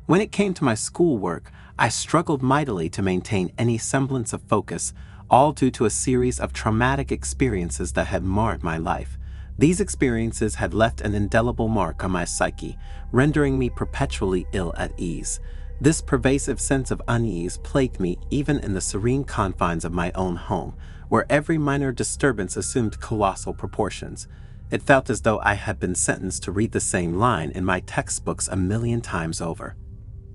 When it came to my schoolwork, I struggled mightily to maintain any semblance of focus, all due to a series of traumatic experiences that had marred my life. These experiences had left an indelible mark on my psyche, rendering me perpetually ill at ease. This pervasive sense of unease plagued me even in the serene confines of my own home, where every minor disturbance assumed colossal proportions. It felt as though I had been sentenced to read the same line in my textbooks a million times over.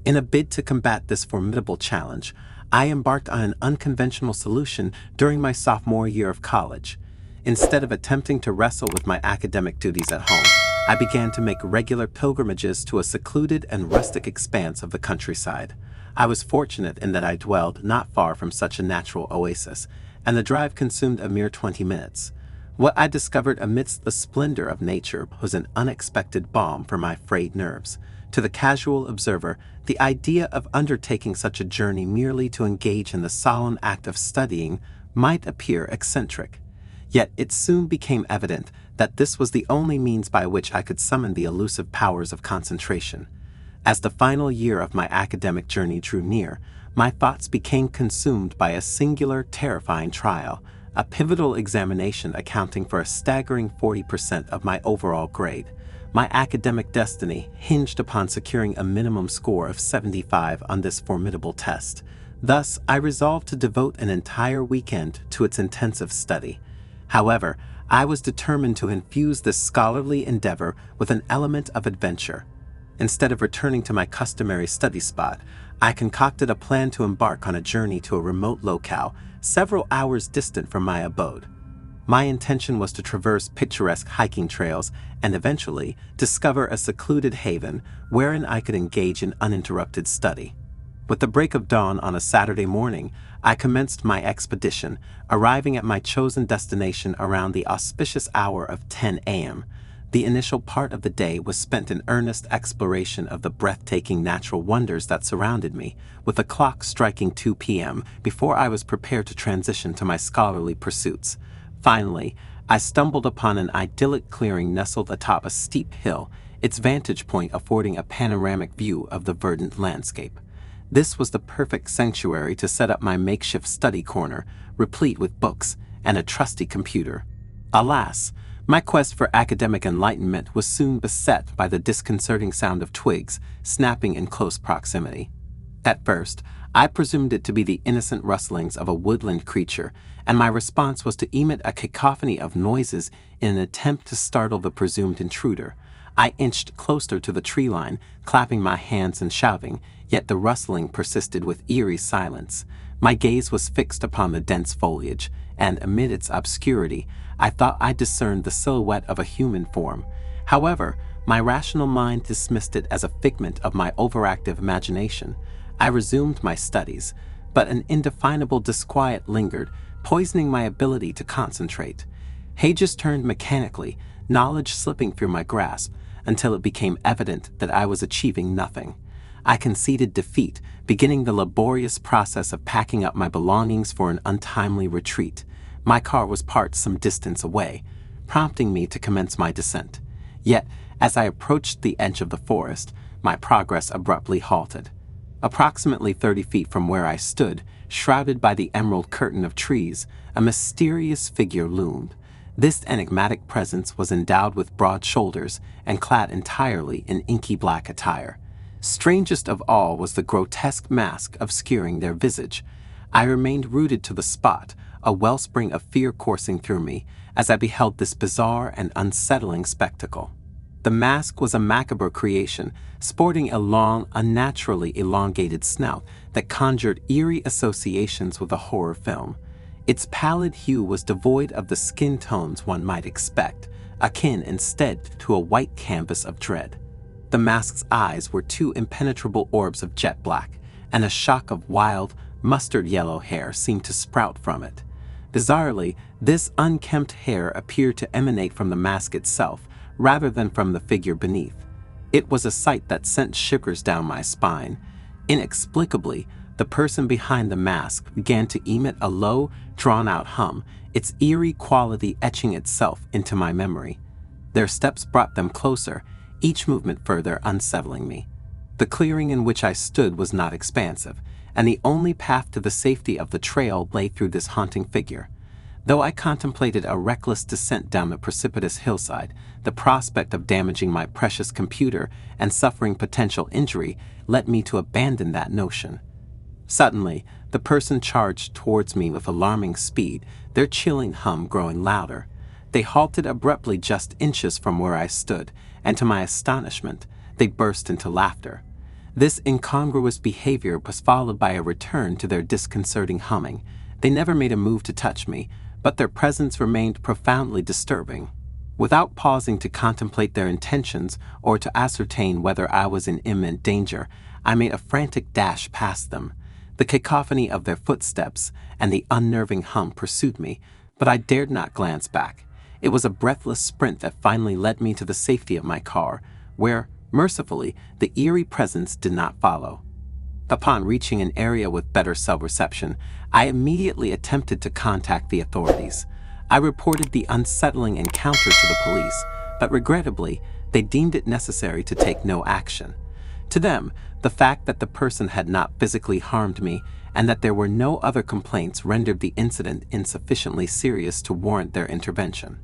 In a bid to combat this formidable challenge, I embarked on an unconventional solution during my sophomore year of college. Instead of attempting to wrestle with my academic duties at home, I began to make regular pilgrimages to a secluded and rustic expanse of the countryside. I was fortunate in that I dwelled not far from such a natural oasis, and the drive consumed a mere 20 minutes. What I discovered amidst the splendor of nature was an unexpected balm for my frayed nerves. To the casual observer, the idea of undertaking such a journey merely to engage in the solemn act of studying might appear eccentric. Yet it soon became evident that this was the only means by which I could summon the elusive powers of concentration. As the final year of my academic journey drew near, my thoughts became consumed by a singular, terrifying trial, a pivotal examination accounting for a staggering 40% of my overall grade. My academic destiny hinged upon securing a minimum score of 75 on this formidable test. Thus, I resolved to devote an entire weekend to its intensive study. However, I was determined to infuse this scholarly endeavor with an element of adventure. Instead of returning to my customary study spot, I concocted a plan to embark on a journey to a remote locale, several hours distant from my abode. My intention was to traverse picturesque hiking trails and eventually discover a secluded haven wherein I could engage in uninterrupted study. With the break of dawn on a Saturday morning, I commenced my expedition, arriving at my chosen destination around the auspicious hour of 10 a.m. The initial part of the day was spent in earnest exploration of the breathtaking natural wonders that surrounded me, with the clock striking 2 p.m. before I was prepared to transition to my scholarly pursuits. Finally, I stumbled upon an idyllic clearing nestled atop a steep hill, its vantage point affording a panoramic view of the verdant landscape. This was the perfect sanctuary to set up my makeshift study corner, replete with books and a trusty computer. Alas, my quest for academic enlightenment was soon beset by the disconcerting sound of twigs snapping in close proximity. At first, I presumed it to be the innocent rustlings of a woodland creature, and my response was to emit a cacophony of noises in an attempt to startle the presumed intruder. I inched closer to the tree line, clapping my hands and shouting, yet the rustling persisted with eerie silence. My gaze was fixed upon the dense foliage, and amid its obscurity, I thought I discerned the silhouette of a human form. However, my rational mind dismissed it as a figment of my overactive imagination. I resumed my studies, but an indefinable disquiet lingered, poisoning my ability to concentrate. Pages turned mechanically, knowledge slipping through my grasp, until it became evident that I was achieving nothing. I conceded defeat, beginning the laborious process of packing up my belongings for an untimely retreat. My car was parked some distance away, prompting me to commence my descent. Yet, as I approached the edge of the forest, my progress abruptly halted. Approximately 30 feet from where I stood, shrouded by the emerald curtain of trees, a mysterious figure loomed. This enigmatic presence was endowed with broad shoulders and clad entirely in inky black attire. Strangest of all was the grotesque mask obscuring their visage. I remained rooted to the spot, a wellspring of fear coursing through me, as I beheld this bizarre and unsettling spectacle. The mask was a macabre creation, sporting a long, unnaturally elongated snout that conjured eerie associations with a horror film. Its pallid hue was devoid of the skin tones one might expect, akin instead to a white canvas of dread. The mask's eyes were two impenetrable orbs of jet black, and a shock of wild, mustard-yellow hair seemed to sprout from it. Bizarrely, this unkempt hair appeared to emanate from the mask itself, rather than from the figure beneath. It was a sight that sent shivers down my spine. Inexplicably, the person behind the mask began to emit a low, drawn-out hum, its eerie quality etching itself into my memory. Their steps brought them closer, each movement further unsettling me. The clearing in which I stood was not expansive, and the only path to the safety of the trail lay through this haunting figure. Though I contemplated a reckless descent down the precipitous hillside, the prospect of damaging my precious computer and suffering potential injury led me to abandon that notion. Suddenly, the person charged towards me with alarming speed, their chilling hum growing louder. They halted abruptly just inches from where I stood, and to my astonishment, they burst into laughter. This incongruous behavior was followed by a return to their disconcerting humming. They never made a move to touch me, but their presence remained profoundly disturbing. Without pausing to contemplate their intentions or to ascertain whether I was in imminent danger, I made a frantic dash past them. The cacophony of their footsteps and the unnerving hum pursued me, but I dared not glance back. It was a breathless sprint that finally led me to the safety of my car, where, mercifully, the eerie presence did not follow. Upon reaching an area with better cell reception, I immediately attempted to contact the authorities. I reported the unsettling encounter to the police, but regrettably, they deemed it necessary to take no action. To them, the fact that the person had not physically harmed me and that there were no other complaints rendered the incident insufficiently serious to warrant their intervention.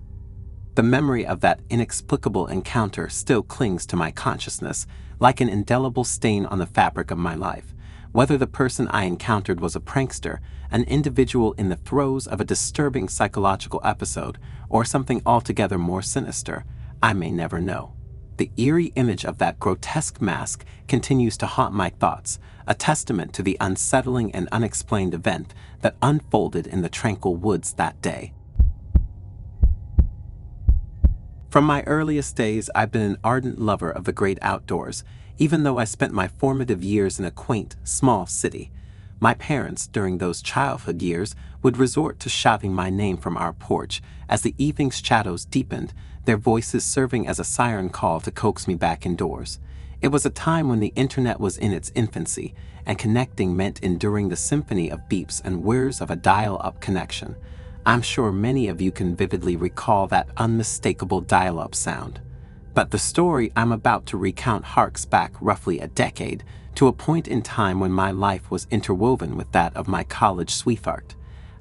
The memory of that inexplicable encounter still clings to my consciousness, like an indelible stain on the fabric of my life. Whether the person I encountered was a prankster, an individual in the throes of a disturbing psychological episode, or something altogether more sinister, I may never know. The eerie image of that grotesque mask continues to haunt my thoughts, a testament to the unsettling and unexplained event that unfolded in the tranquil woods that day. From my earliest days, I've been an ardent lover of the great outdoors, even though I spent my formative years in a quaint, small city. My parents, during those childhood years, would resort to shouting my name from our porch as the evening's shadows deepened, their voices serving as a siren call to coax me back indoors. It was a time when the internet was in its infancy, and connecting meant enduring the symphony of beeps and whirs of a dial-up connection. I'm sure many of you can vividly recall that unmistakable dial-up sound. But the story I'm about to recount harks back roughly a decade, to a point in time when my life was interwoven with that of my college sweetheart.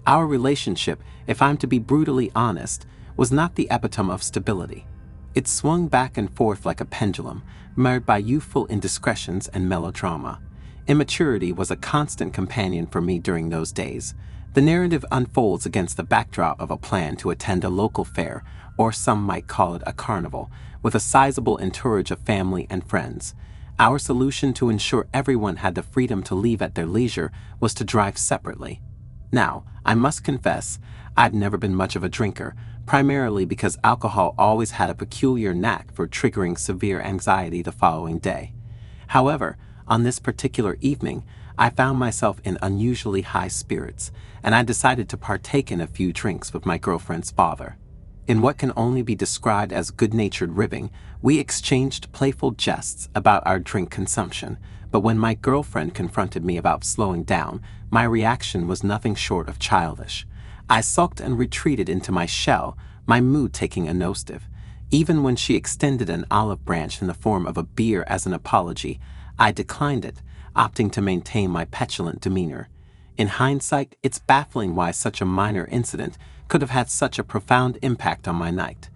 Our relationship, if I'm to be brutally honest, was not the epitome of stability. It swung back and forth like a pendulum, marred by youthful indiscretions and melodrama. Immaturity was a constant companion for me during those days. The narrative unfolds against the backdrop of a plan to attend a local fair, or some might call it a carnival, with a sizable entourage of family and friends. Our solution to ensure everyone had the freedom to leave at their leisure was to drive separately. Now, I must confess, I've never been much of a drinker, primarily because alcohol always had a peculiar knack for triggering severe anxiety the following day. However, on this particular evening, I found myself in unusually high spirits, and I decided to partake in a few drinks with my girlfriend's father. In what can only be described as good-natured ribbing, we exchanged playful jests about our drink consumption, but when my girlfriend confronted me about slowing down, my reaction was nothing short of childish. I sulked and retreated into my shell, my mood taking a nosedive. Even when she extended an olive branch in the form of a beer as an apology, I declined it, opting to maintain my petulant demeanor. In hindsight, it's baffling why such a minor incident could have had such a profound impact on my night.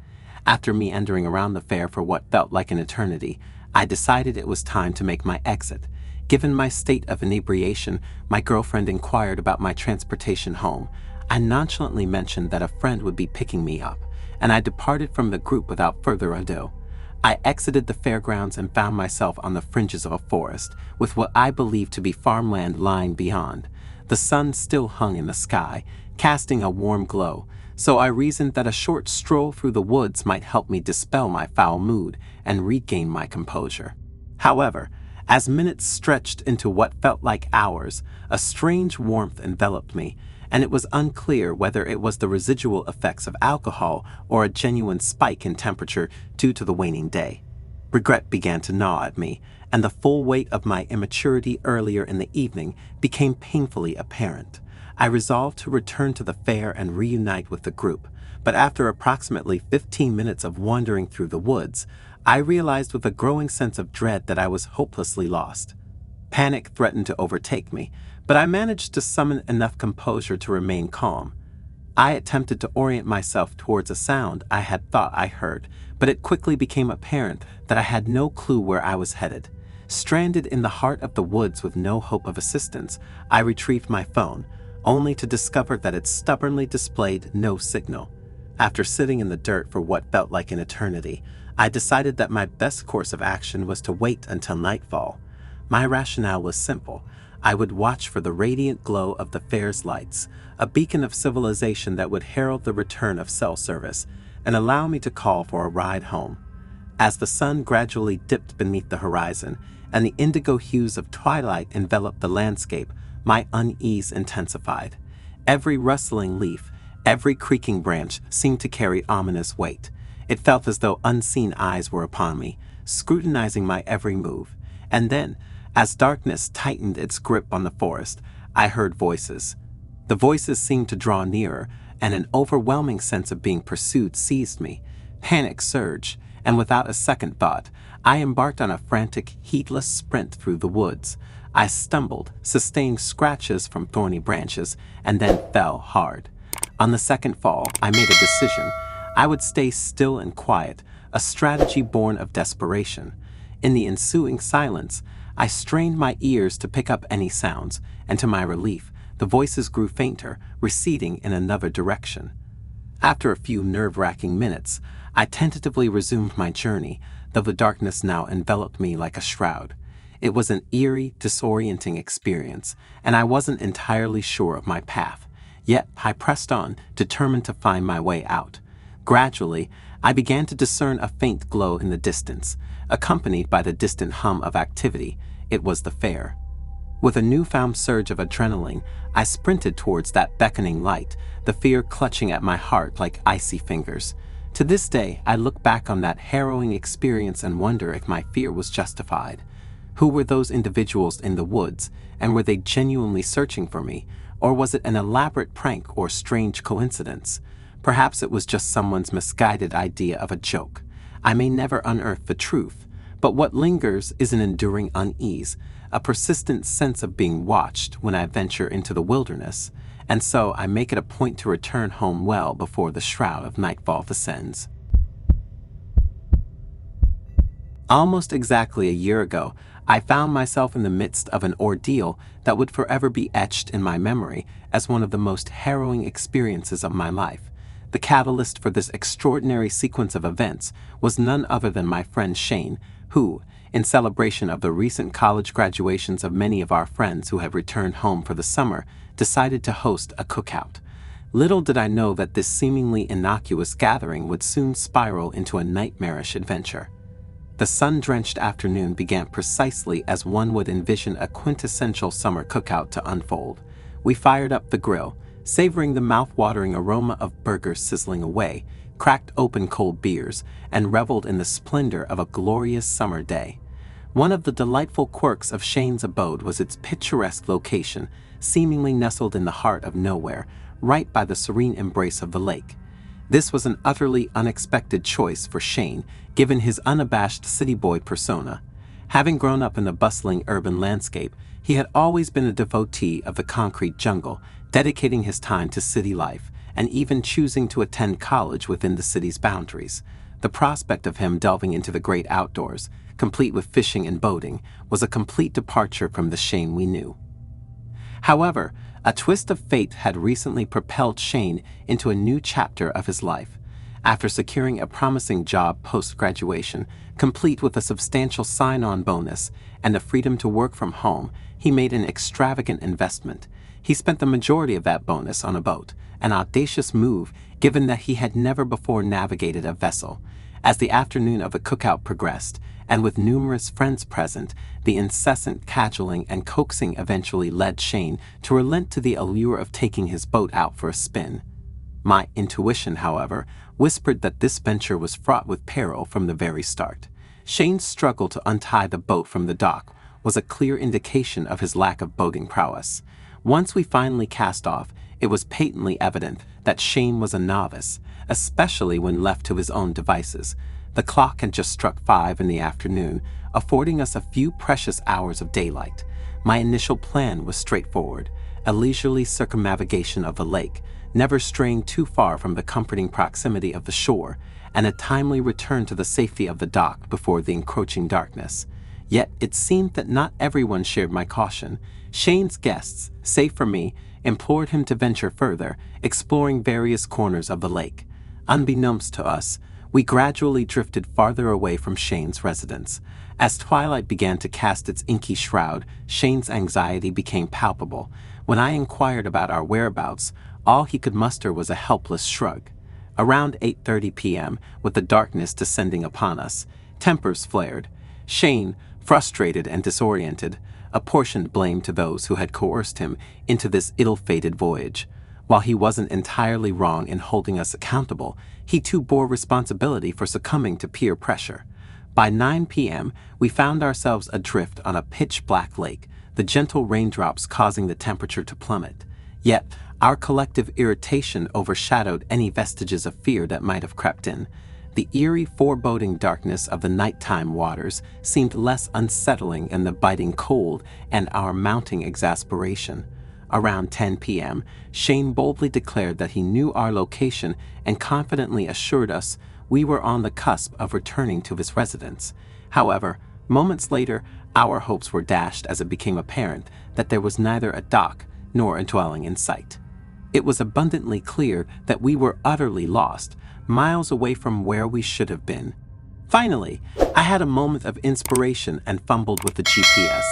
After meandering around the fair for what felt like an eternity, I decided it was time to make my exit. Given my state of inebriation, my girlfriend inquired about my transportation home. I nonchalantly mentioned that a friend would be picking me up, and I departed from the group without further ado. I exited the fairgrounds and found myself on the fringes of a forest, with what I believed to be farmland lying beyond. The sun still hung in the sky, casting a warm glow, so I reasoned that a short stroll through the woods might help me dispel my foul mood and regain my composure. However, as minutes stretched into what felt like hours, a strange warmth enveloped me, and it was unclear whether it was the residual effects of alcohol or a genuine spike in temperature due to the waning day. Regret began to gnaw at me, and the full weight of my immaturity earlier in the evening became painfully apparent. I resolved to return to the fair and reunite with the group, but after approximately 15 minutes of wandering through the woods, I realized with a growing sense of dread that I was hopelessly lost. Panic threatened to overtake me, but I managed to summon enough composure to remain calm. I attempted to orient myself towards a sound I had thought I heard, but it quickly became apparent that I had no clue where I was headed. Stranded in the heart of the woods with no hope of assistance, I retrieved my phone, only to discover that it stubbornly displayed no signal. After sitting in the dirt for what felt like an eternity, I decided that my best course of action was to wait until nightfall. My rationale was simple. I would watch for the radiant glow of the fair's lights, a beacon of civilization that would herald the return of cell service and allow me to call for a ride home. As the sun gradually dipped beneath the horizon and the indigo hues of twilight enveloped the landscape, my unease intensified. Every rustling leaf, every creaking branch seemed to carry ominous weight. It felt as though unseen eyes were upon me, scrutinizing my every move. And then, as darkness tightened its grip on the forest, I heard voices. The voices seemed to draw nearer, and an overwhelming sense of being pursued seized me. Panic surged, and without a second thought, I embarked on a frantic, heedless sprint through the woods. I stumbled, sustained scratches from thorny branches, and then fell hard. On the second fall, I made a decision. I would stay still and quiet, a strategy born of desperation. In the ensuing silence, I strained my ears to pick up any sounds, and to my relief, the voices grew fainter, receding in another direction. After a few nerve-wracking minutes, I tentatively resumed my journey, though the darkness now enveloped me like a shroud. It was an eerie, disorienting experience, and I wasn't entirely sure of my path. Yet I pressed on, determined to find my way out. Gradually, I began to discern a faint glow in the distance, accompanied by the distant hum of activity. It was the fair. With a newfound surge of adrenaline, I sprinted towards that beckoning light, the fear clutching at my heart like icy fingers. To this day, I look back on that harrowing experience and wonder if my fear was justified. Who were those individuals in the woods, and were they genuinely searching for me, or was it an elaborate prank or strange coincidence? Perhaps it was just someone's misguided idea of a joke. I may never unearth the truth, but what lingers is an enduring unease, a persistent sense of being watched when I venture into the wilderness, and so I make it a point to return home well before the shroud of nightfall descends. Almost exactly a year ago, I found myself in the midst of an ordeal that would forever be etched in my memory as one of the most harrowing experiences of my life. The catalyst for this extraordinary sequence of events was none other than my friend Shane, who, in celebration of the recent college graduations of many of our friends who have returned home for the summer, decided to host a cookout. Little did I know that this seemingly innocuous gathering would soon spiral into a nightmarish adventure. The sun-drenched afternoon began precisely as one would envision a quintessential summer cookout to unfold. We fired up the grill, savoring the mouth-watering aroma of burgers sizzling away, cracked open cold beers, and reveled in the splendor of a glorious summer day. One of the delightful quirks of Shane's abode was its picturesque location, seemingly nestled in the heart of nowhere, right by the serene embrace of the lake. This was an utterly unexpected choice for Shane, given his unabashed city boy persona. Having grown up in the bustling urban landscape, he had always been a devotee of the concrete jungle, dedicating his time to city life, and even choosing to attend college within the city's boundaries. The prospect of him delving into the great outdoors, complete with fishing and boating, was a complete departure from the Shane we knew. However, a twist of fate had recently propelled Shane into a new chapter of his life. After securing a promising job post-graduation, complete with a substantial sign-on bonus and the freedom to work from home, he made an extravagant investment. He spent the majority of that bonus on a boat, an audacious move given that he had never before navigated a vessel. As the afternoon of the cookout progressed, and with numerous friends present, the incessant cajoling and coaxing eventually led Shane to relent to the allure of taking his boat out for a spin. My intuition, however, whispered that this venture was fraught with peril from the very start. Shane's struggle to untie the boat from the dock was a clear indication of his lack of boating prowess. Once we finally cast off, it was patently evident that Shane was a novice, especially when left to his own devices. The clock had just struck 5 in the afternoon, affording us a few precious hours of daylight. My initial plan was straightforward: a leisurely circumnavigation of the lake, never straying too far from the comforting proximity of the shore, and a timely return to the safety of the dock before the encroaching darkness. Yet it seemed that not everyone shared my caution. Shane's guests, save for me, implored him to venture further, exploring various corners of the lake. Unbeknownst to us, we gradually drifted farther away from Shane's residence. As twilight began to cast its inky shroud, Shane's anxiety became palpable. When I inquired about our whereabouts, all he could muster was a helpless shrug. Around 8:30 p.m., with the darkness descending upon us, tempers flared. Shane, frustrated and disoriented, apportioned blame to those who had coerced him into this ill-fated voyage. While he wasn't entirely wrong in holding us accountable, he too bore responsibility for succumbing to peer pressure. By 9 p.m., we found ourselves adrift on a pitch-black lake, the gentle raindrops causing the temperature to plummet. Yet, our collective irritation overshadowed any vestiges of fear that might have crept in. The eerie, foreboding darkness of the nighttime waters seemed less unsettling in the biting cold and our mounting exasperation. Around 10 p.m., Shane boldly declared that he knew our location and confidently assured us we were on the cusp of returning to his residence. However, moments later, our hopes were dashed as it became apparent that there was neither a dock nor a dwelling in sight. It was abundantly clear that we were utterly lost, miles away from where we should have been. Finally, I had a moment of inspiration and fumbled with the GPS.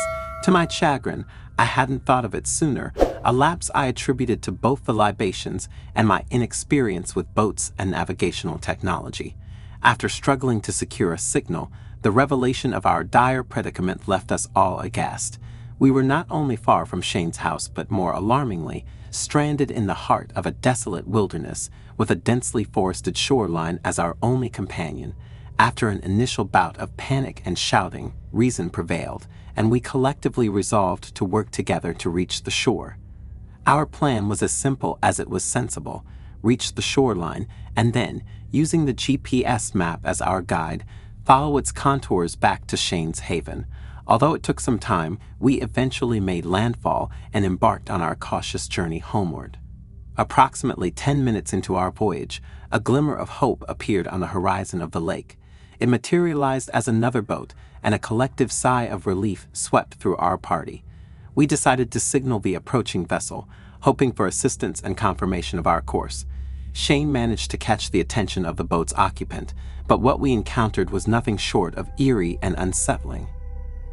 To my chagrin, I hadn't thought of it sooner, a lapse I attributed to both the libations and my inexperience with boats and navigational technology. After struggling to secure a signal, the revelation of our dire predicament left us all aghast. We were not only far from Shane's house, but more alarmingly, stranded in the heart of a desolate wilderness, with a densely forested shoreline as our only companion. After an initial bout of panic and shouting, reason prevailed, and we collectively resolved to work together to reach the shore. Our plan was as simple as it was sensible: reach the shoreline, and then, using the GPS map as our guide, follow its contours back to Shane's haven. Although it took some time, we eventually made landfall and embarked on our cautious journey homeward. Approximately 10 minutes into our voyage, a glimmer of hope appeared on the horizon of the lake. It materialized as another boat, and a collective sigh of relief swept through our party. We decided to signal the approaching vessel, hoping for assistance and confirmation of our course. Shane managed to catch the attention of the boat's occupant, but what we encountered was nothing short of eerie and unsettling.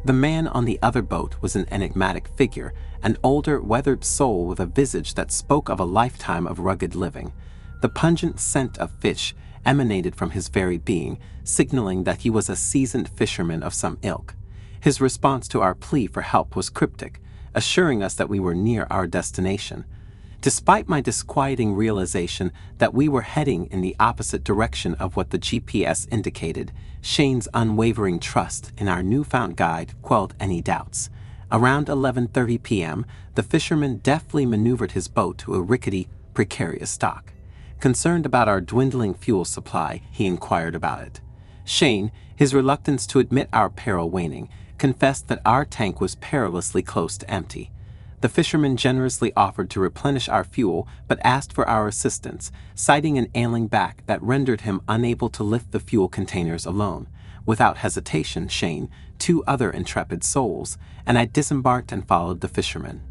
The man on the other boat was an enigmatic figure, an older, weathered soul with a visage that spoke of a lifetime of rugged living. The pungent scent of fish emanated from his very being, signaling that he was a seasoned fisherman of some ilk. His response to our plea for help was cryptic, assuring us that we were near our destination. Despite my disquieting realization that we were heading in the opposite direction of what the GPS indicated, Shane's unwavering trust in our newfound guide quelled any doubts. Around 11:30 p.m., the fisherman deftly maneuvered his boat to a rickety, precarious dock. Concerned about our dwindling fuel supply, he inquired about it. Shane, his reluctance to admit our peril waning, confessed that our tank was perilously close to empty. The fisherman generously offered to replenish our fuel, but asked for our assistance, citing an ailing back that rendered him unable to lift the fuel containers alone. Without hesitation, Shane, 2 other intrepid souls, and I disembarked and followed the fisherman.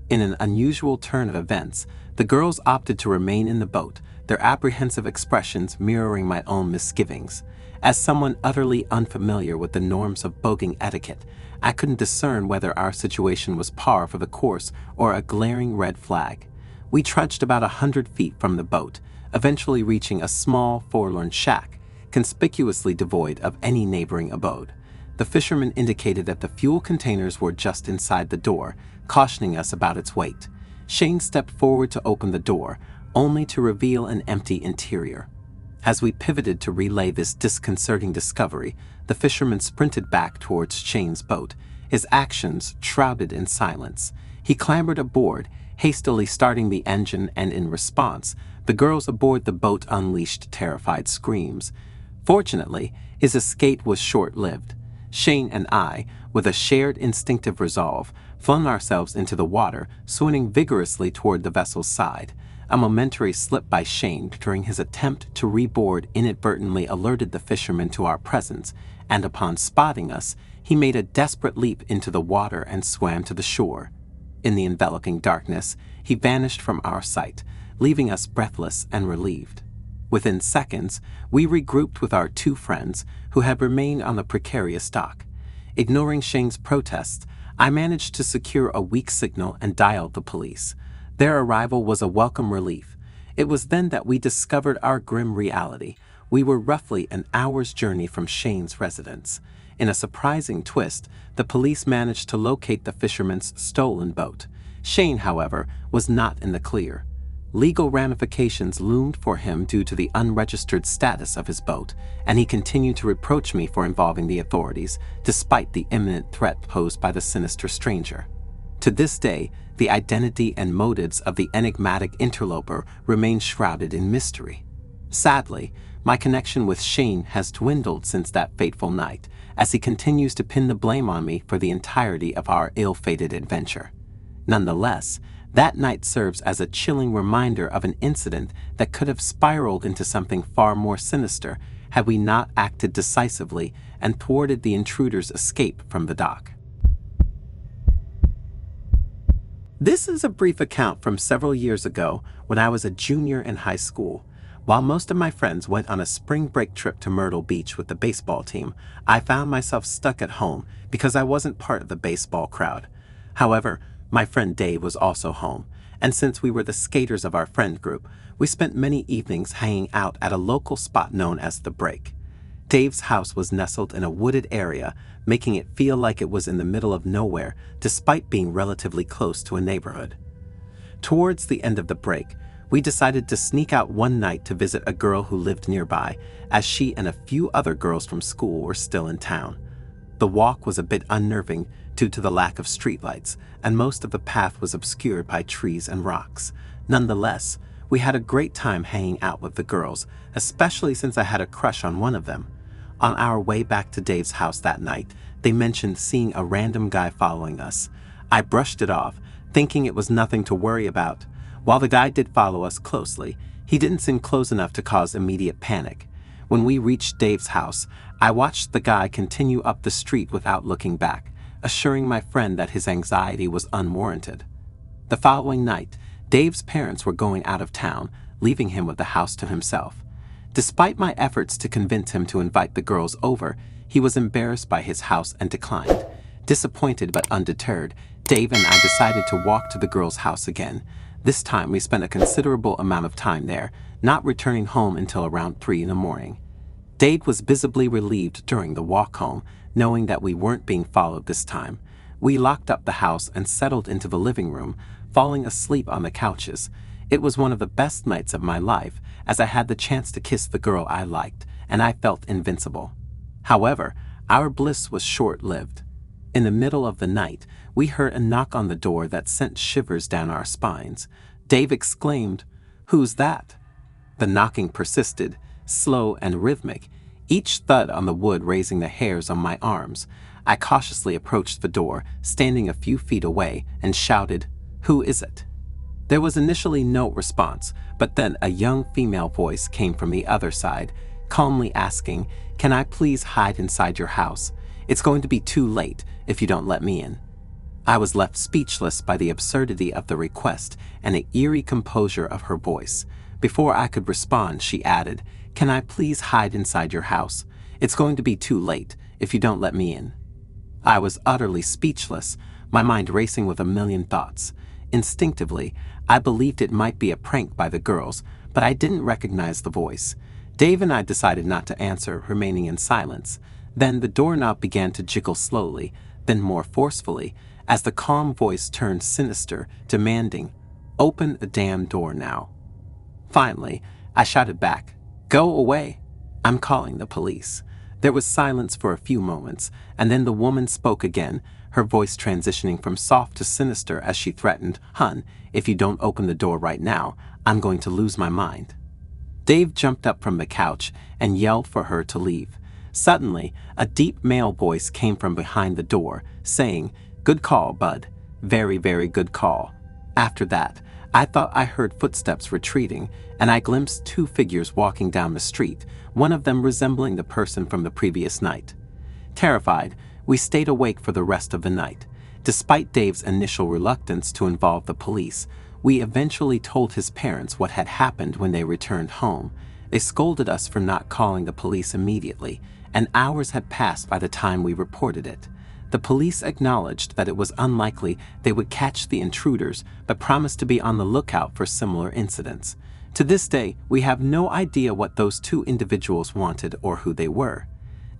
In an unusual turn of events, the girls opted to remain in the boat, their apprehensive expressions mirroring my own misgivings. As someone utterly unfamiliar with the norms of boating etiquette, I couldn't discern whether our situation was par for the course or a glaring red flag. We trudged about 100 feet from the boat, eventually reaching a small, forlorn shack, conspicuously devoid of any neighboring abode. The fisherman indicated that the fuel containers were just inside the door, cautioning us about its weight. Shane stepped forward to open the door, only to reveal an empty interior. As we pivoted to relay this disconcerting discovery, the fisherman sprinted back towards Shane's boat, his actions shrouded in silence. He clambered aboard, hastily starting the engine, and in response, the girls aboard the boat unleashed terrified screams. Fortunately, his escape was short-lived. Shane and I, with a shared instinctive resolve, flung ourselves into the water, swimming vigorously toward the vessel's side. A momentary slip by Shane during his attempt to reboard inadvertently alerted the fisherman to our presence, and upon spotting us, he made a desperate leap into the water and swam to the shore. In the enveloping darkness, he vanished from our sight, leaving us breathless and relieved. Within seconds, we regrouped with our two friends who had remained on the precarious dock. Ignoring Shane's protests, I managed to secure a weak signal and dialed the police. Their arrival was a welcome relief. It was then that we discovered our grim reality. We were roughly an hour's journey from Shane's residence. In a surprising twist, the police managed to locate the fisherman's stolen boat. Shane, however, was not in the clear. Legal ramifications loomed for him due to the unregistered status of his boat, and he continued to reproach me for involving the authorities, despite the imminent threat posed by the sinister stranger. To this day, the identity and motives of the enigmatic interloper remain shrouded in mystery. Sadly, my connection with Shane has dwindled since that fateful night, as he continues to pin the blame on me for the entirety of our ill-fated adventure. Nonetheless, that night serves as a chilling reminder of an incident that could have spiraled into something far more sinister had we not acted decisively and thwarted the intruder's escape from the dock. This is a brief account from several years ago when I was a junior in high school. While most of my friends went on a spring break trip to Myrtle Beach with the baseball team, I found myself stuck at home because I wasn't part of the baseball crowd. However, my friend Dave was also home, and since we were the skaters of our friend group, we spent many evenings hanging out at a local spot known as The Break. Dave's house was nestled in a wooded area, making it feel like it was in the middle of nowhere, despite being relatively close to a neighborhood. Towards the end of the break, we decided to sneak out one night to visit a girl who lived nearby, as she and a few other girls from school were still in town. The walk was a bit unnerving due to the lack of streetlights, and most of the path was obscured by trees and rocks. Nonetheless, we had a great time hanging out with the girls, especially since I had a crush on one of them. On our way back to Dave's house that night, they mentioned seeing a random guy following us. I brushed it off, thinking it was nothing to worry about. While the guy did follow us closely, he didn't seem close enough to cause immediate panic. When we reached Dave's house, I watched the guy continue up the street without looking back, assuring my friend that his anxiety was unwarranted. The following night, Dave's parents were going out of town, leaving him with the house to himself. Despite my efforts to convince him to invite the girls over, he was embarrassed by his house and declined. Disappointed but undeterred, Dave and I decided to walk to the girls' house again. This time we spent a considerable amount of time there, not returning home until around 3 in the morning. Dave was visibly relieved during the walk home, knowing that we weren't being followed this time. We locked up the house and settled into the living room, falling asleep on the couches. It was one of the best nights of my life, as I had the chance to kiss the girl I liked, and I felt invincible. However, our bliss was short-lived. In the middle of the night, we heard a knock on the door that sent shivers down our spines. Dave exclaimed, "Who's that?" The knocking persisted, slow and rhythmic, each thud on the wood raising the hairs on my arms. I cautiously approached the door, standing a few feet away, and shouted, "Who is it?" There was initially no response, but then a young female voice came from the other side, calmly asking, "Can I please hide inside your house? It's going to be too late if you don't let me in." I was left speechless by the absurdity of the request and the eerie composure of her voice. Before I could respond, she added, "Can I please hide inside your house? It's going to be too late if you don't let me in." I was utterly speechless, my mind racing with a million thoughts. Instinctively, I believed it might be a prank by the girls, but I didn't recognize the voice. Dave and I decided not to answer, remaining in silence. Then the doorknob began to jiggle slowly, then more forcefully, as the calm voice turned sinister, demanding, "Open the damn door now." Finally, I shouted back, "Go away. I'm calling the police." There was silence for a few moments, and then the woman spoke again, her voice transitioning from soft to sinister as she threatened, "Hun, if you don't open the door right now, I'm going to lose my mind." Dave jumped up from the couch and yelled for her to leave. Suddenly, a deep male voice came from behind the door, saying, "Good call, bud. Very, very good call." After that, I thought I heard footsteps retreating, and I glimpsed two figures walking down the street, one of them resembling the person from the previous night. Terrified, we stayed awake for the rest of the night. Despite Dave's initial reluctance to involve the police, we eventually told his parents what had happened when they returned home. They scolded us for not calling the police immediately, and hours had passed by the time we reported it. The police acknowledged that it was unlikely they would catch the intruders, but promised to be on the lookout for similar incidents. To this day, we have no idea what those two individuals wanted or who they were.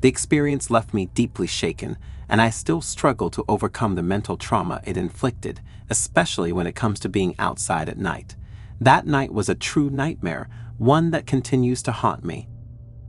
The experience left me deeply shaken, and I still struggle to overcome the mental trauma it inflicted, especially when it comes to being outside at night. That night was a true nightmare, one that continues to haunt me.